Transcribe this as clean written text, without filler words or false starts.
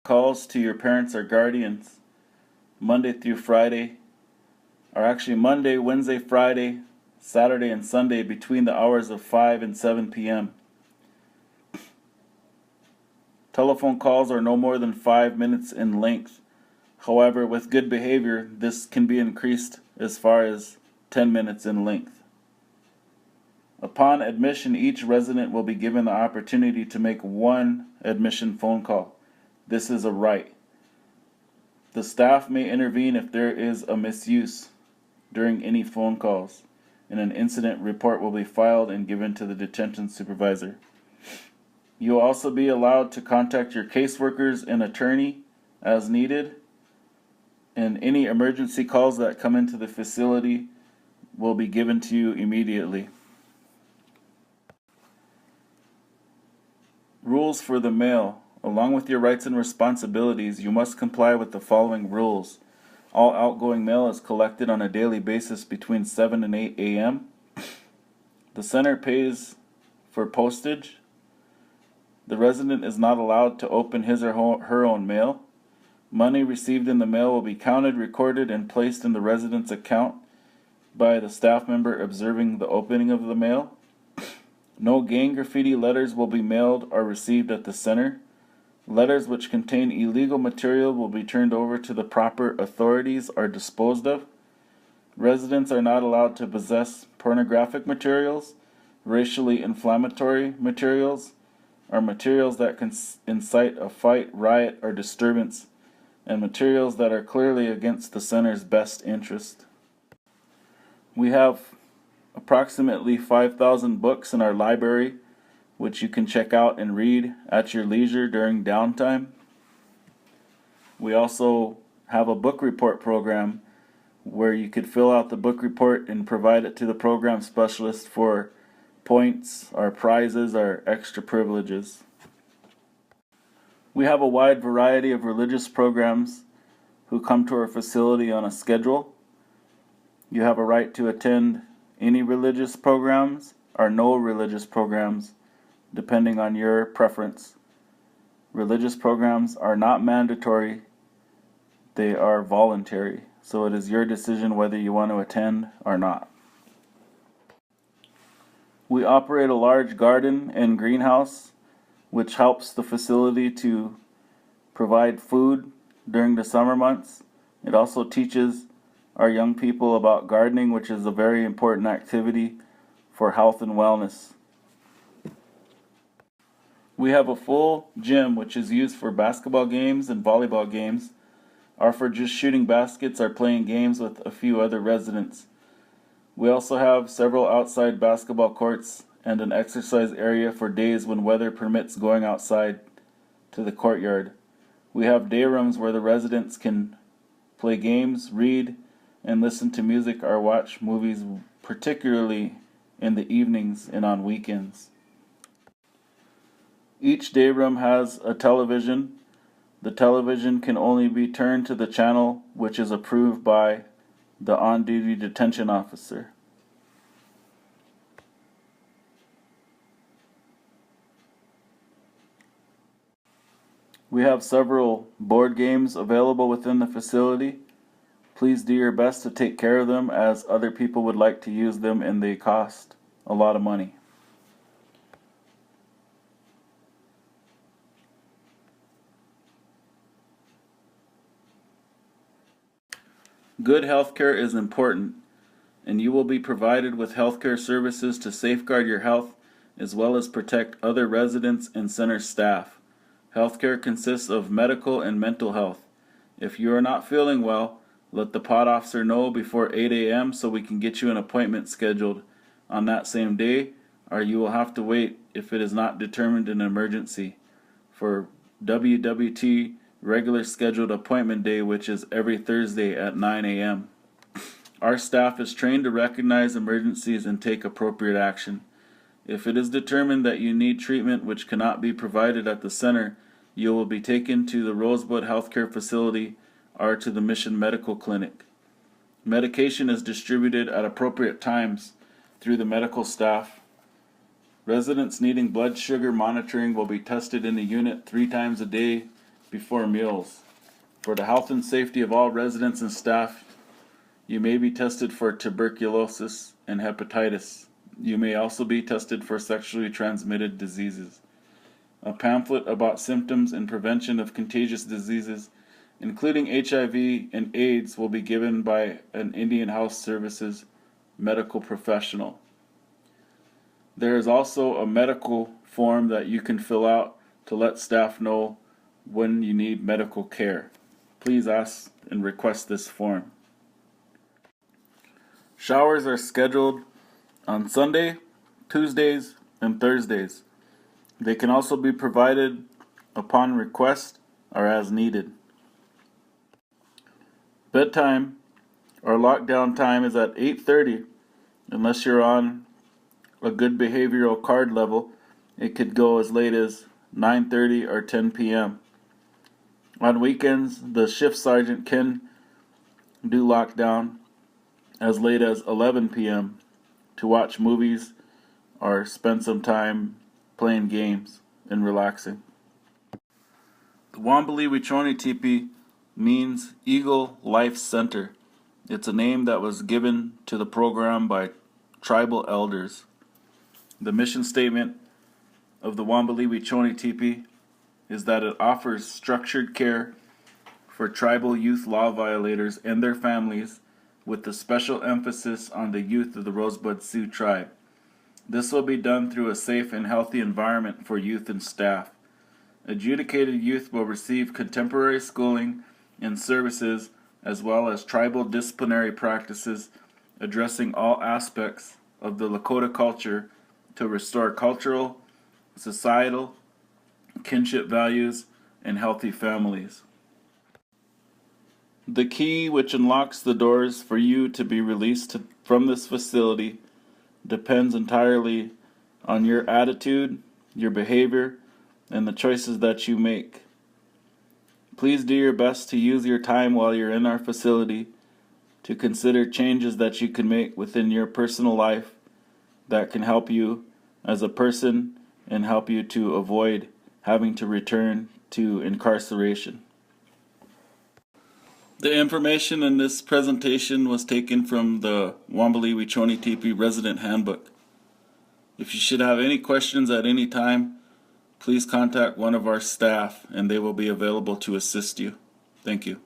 calls to your parents or guardians Monday through Friday, or actually Monday, Wednesday, Friday, Saturday, and Sunday between the hours of 5 and 7 p.m. Telephone calls are no more than 5 minutes in length. However, with good behavior, this can be increased as far as 10 minutes in length. Upon admission, each resident will be given the opportunity to make one admission phone call. This is a right. The staff may intervene if there is a misuse during any phone calls, and an incident report will be filed and given to the detention supervisor. You will also be allowed to contact your caseworkers and attorney as needed, and any emergency calls that come into the facility will be given to you immediately. Rules for the mail. Along with your rights and responsibilities, you must comply with the following rules. All outgoing mail is collected on a daily basis between 7 and 8 a.m. The center pays for postage. The resident is not allowed to open his or her own mail. Money received in the mail will be counted, recorded, and placed in the resident's account by the staff member observing the opening of the mail. No gang graffiti letters will be mailed or received at the center. Letters which contain illegal material will be turned over to the proper authorities or disposed of. Residents are not allowed to possess pornographic materials, racially inflammatory materials, or materials that can incite a fight, riot, or disturbance, and materials that are clearly against the center's best interest. We have approximately 5,000 books in our library, which you can check out and read at your leisure during downtime. We also have a book report program where you could fill out the book report and provide it to the program specialist for points or prizes or extra privileges. We have a wide variety of religious programs who come to our facility on a schedule. You have a right to attend any religious programs or no religious programs, depending on your preference. Religious programs are not mandatory, they are voluntary, so it is your decision whether you want to attend or not. We operate a large garden and greenhouse, which helps the facility to provide food during the summer months. It also teaches our young people about gardening, which is a very important activity for health and wellness. We have a full gym which is used for basketball games and volleyball games, or for just shooting baskets or playing games with a few other residents. We also have several outside basketball courts and an exercise area for days when weather permits going outside to the courtyard. We have day rooms where the residents can play games, read, and listen to music or watch movies, particularly in the evenings and on weekends. Each day room has a television. The television can only be turned to the channel which is approved by the on-duty detention officer. We have several board games available within the facility. Please do your best to take care of them, as other people would like to use them and they cost a lot of money. Good healthcare is important, and you will be provided with healthcare services to safeguard your health as well as protect other residents and center staff. Healthcare consists of medical and mental health. If you are not feeling well, let the pod officer know before 8 a.m. so we can get you an appointment scheduled on that same day, or you will have to wait if it is not determined an emergency for WWT regular scheduled appointment day, which is every Thursday at 9 a.m. Our staff is trained to recognize emergencies and take appropriate action. If it is determined that you need treatment which cannot be provided at the center, you will be taken to the Rosebud Healthcare Facility or to the Mission Medical Clinic. Medication is distributed at appropriate times through the medical staff. Residents needing blood sugar monitoring will be tested in the unit 3 times a day before meals. For the health and safety of all residents and staff, you may be tested for tuberculosis and hepatitis. You may also be tested for sexually transmitted diseases. A pamphlet about symptoms and prevention of contagious diseases, including HIV and AIDS, will be given by an Indian Health Services medical professional. There is also a medical form that you can fill out to let staff know when you need medical care. Please ask and request this form. Showers are scheduled on Sunday, Tuesdays, and Thursdays. They can also be provided upon request or as needed. Bedtime or lockdown time is at 8:30. Unless you're on a good behavioral card level, it could go as late as 9:30 or 10 p.m. On weekends, the shift sergeant can do lockdown as late as 11 p.m. to watch movies or spend some time playing games and relaxing. The Wombly Wechoni Teepee means Eagle Life Center. It's a name that was given to the program by tribal elders. The mission statement of the Wombly Wechoni Teepee is that it offers structured care for tribal youth law violators and their families, with a special emphasis on the youth of the Rosebud Sioux tribe. This will be done through a safe and healthy environment for youth and staff. Adjudicated youth will receive contemporary schooling and services, as well as tribal disciplinary practices addressing all aspects of the Lakota culture to restore cultural, societal, kinship values, and healthy families. The key which unlocks the doors for you to be released from this facility depends entirely on your attitude, your behavior, and the choices that you make. Please do your best to use your time while you're in our facility to consider changes that you can make within your personal life that can help you as a person and help you to avoid having to return to incarceration. The information in this presentation was taken from the Wombly Wechoni Teepee Resident Handbook. If you should have any questions at any time, please contact one of our staff and they will be available to assist you. Thank you.